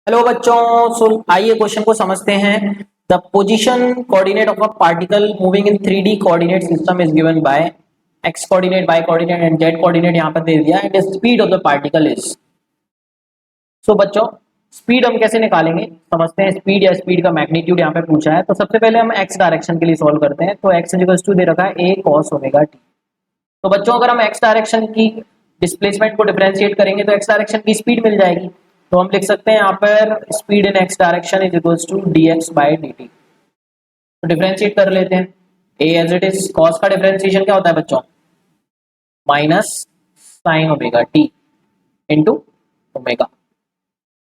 Hello बच्चों। आइए question को समझते हैं। The position coordinate of a particle moving in 3D coordinate system is given by X coordinate, Y coordinate and Z coordinate यहाँ पर दे दिया and speed of the particle is. So बच्चों, स्पीड हम कैसे निकालेंगे समझते हैं। स्पीड या स्पीड का मैग्नीट्यूड यहाँ पे पूछा है, तो सबसे पहले हम एक्स डायरेक्शन के लिए सॉल्व करते हैं। तो एक्स इक्वल्स टू दे रखा है ए कॉस ओमेगा टी। तो बच्चों अगर हम एक्स डायरेक्शन की डिस्प्लेसमेंट को डिफरेंशिएट करेंगे तो एक्स डायरेक्शन की स्पीड मिल जाएगी। तो हम लिख सकते हैं यहाँ पर speed in x direction is equals to d x by d t. तो डिफरेंशिएट कर लेते हैं। A as it is, cos का डिफरेंशिएशन क्या होता है बच्चों? Minus sine omega t into omega.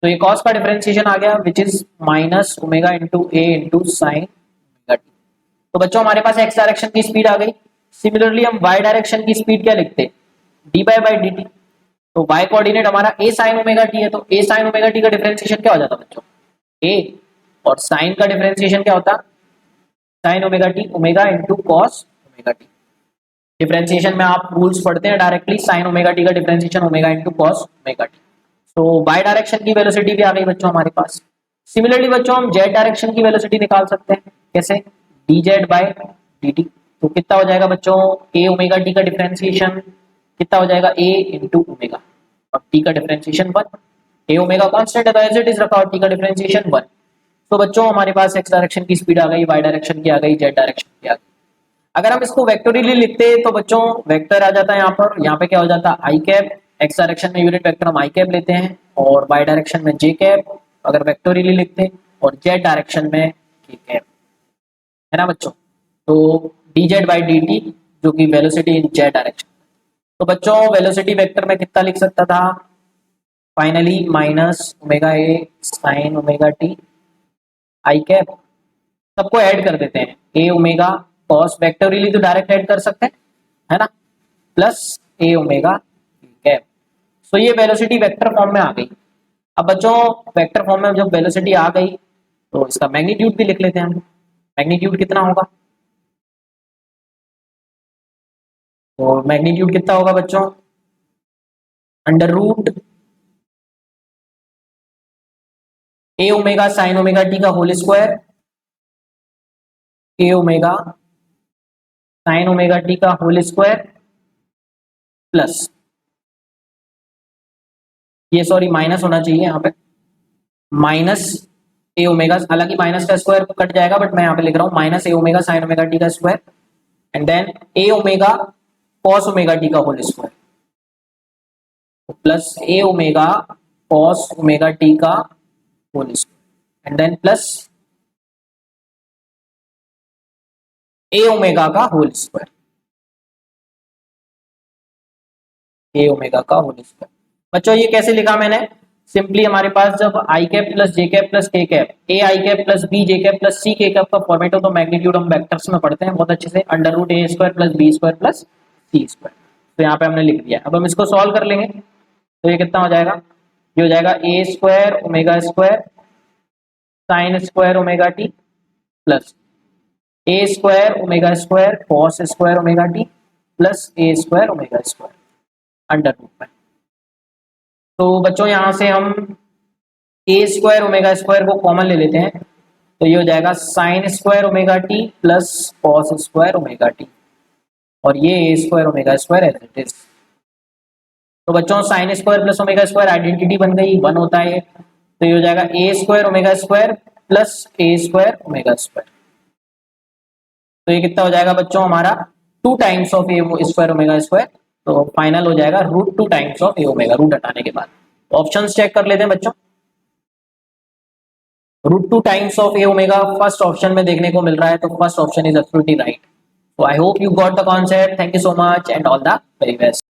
तो ये कॉस का डिफरेंशिएशन आ गया which is minus omega into A into sine omega T. तो बच्चों हमारे पास एक्स डायरेक्शन की स्पीड आ गई। सिमिलरली हम वाई डायरेक्शन की स्पीड क्या लिखते? D by d t. तो y कोऑर्डिनेट हमारा a sin ओमेगा टी है, तो a sin ओमेगा टी का डिफरेंशिएशन क्या हो जाता बच्चों? a, और sin का डिफरेंशिएशन क्या होता? sin omega T omega into cos omega T. Differentiation में आप रूल्स पढ़ते हैं डायरेक्टली, sin ओमेगा टी का differentiation omega into cos omega T. तो y डायरेक्शन की वेलोसिटी भी आ गई बच्चों हमारे पास। सिमिलरली बच्चों हम z डायरेक्शन की वेलोसिटी निकाल सकते हैं। कैसे? dz by dt। तो कितना हो जाएगा बच्चों? a ओमेगा टी का डिफरेंशिएशन कितना हो जाएगा? a इंटू ओमेगा, और t का डिफरेंशिएशन 1। a ओमेगा कांस्टेंट है तो एज इट इज रखा, और t का डिफरेंशिएशन 1। तो बच्चों हमारे पास x डायरेक्शन की स्पीड आ गई, y डायरेक्शन की आ गई, z डायरेक्शन की आ गई। अगर हम इसको वेक्टोरियली लिखते तो बच्चों वेक्टर आ जाता है यहाँ पे क्या हो जाता? आई कैप। x डायरेक्शन में यूनिट वेक्टर हम आई कैप लेते हैं, और y डायरेक्शन में j कैप अगर वेक्टोरियली लिखते, और z डायरेक्शन में k कैप, है ना बच्चों। तो dz बाई dt जो कि वेलोसिटी इन z डायरेक्शन। तो बच्चों वेलोसिटी वेक्टर में कितना लिख सकता था? Finally minus omega A sign omega T I cap. सबको ऐड कर देते हैं, ए ओमेगा कॉस, वेक्टोरियली तो डायरेक्ट ऐड कर सकते हैं, है ना, प्लस ए ओमेगा कैप। सो ये वेलोसिटी वेक्टर फॉर्म में आ गई। अब बच्चों वेक्टर फॉर्म में जब वेलोसिटी आ गई तो इसका मैग्नीट्यूड भी लिख लेते हैं हम। मैग्नीट्यूड कितना होगा? तो मैग्नीट्यूड कितना होगा बच्चों? Under root a omega sine omega t का होल स्क्वायर, ए ओमेगा साइन ओमेगा टी का होल स्क्वायर, प्लस ये सॉरी माइनस होना चाहिए यहाँ पे, माइनस ए ओमेगा, हालांकि माइनस का स्क्वायर कट जाएगा बट मैं यहाँ पे लिख रहा हूँ minus a omega sine omega t का square, and then a omega cos omega t का होल स्क्वायर, प्लस ए ओमेगा कॉस ओमेगा टी का whole square, and then plus A omega का होल स्क्वायर, ए ओमेगा का whole square. बच्चों ये कैसे लिखा मैंने? सिंपली हमारे पास जब I cap plus J cap plus K cap, A I cap plus B J cap plus C K cap का फॉर्मेट हो तो मैग्नीट्यूड हम वेक्टर्स में पढ़ते हैं बहुत अच्छे से, under root A square plus B square plus C square. तो यहाँ पे हमने लिख दिया। अब हम इसको सॉल्व कर लेंगे तो ये कितना हो जाएगा? ये हो जाएगा a square omega square sine square omega t plus a square omega square cos square omega t plus a square omega square under root में। तो बच्चों यहाँ से हम ए स्क्वायर ओमेगा स्क्वायर को कॉमन ले लेते हैं, तो ये हो जाएगा sine square omega t plus cos square omega t, और ये a square omega square as it is. तो बच्चों sine square plus omega square identity बन गई, 1 होता है, तो ये हो जाएगा a square omega square plus a square omega square. तो ये कितना हो जाएगा बच्चों हमारा? 2 times of a square omega square. तो फाइनल हो जाएगा root 2 times of a omega, root हटाने के बाद। ऑप्शन चेक कर लेते हैं बच्चों। रूट 2 times of a omega first option में देखने को मिल रहा है, तो first option is absolutely right. So I hope you got the concept. Thank you so much and all the very best.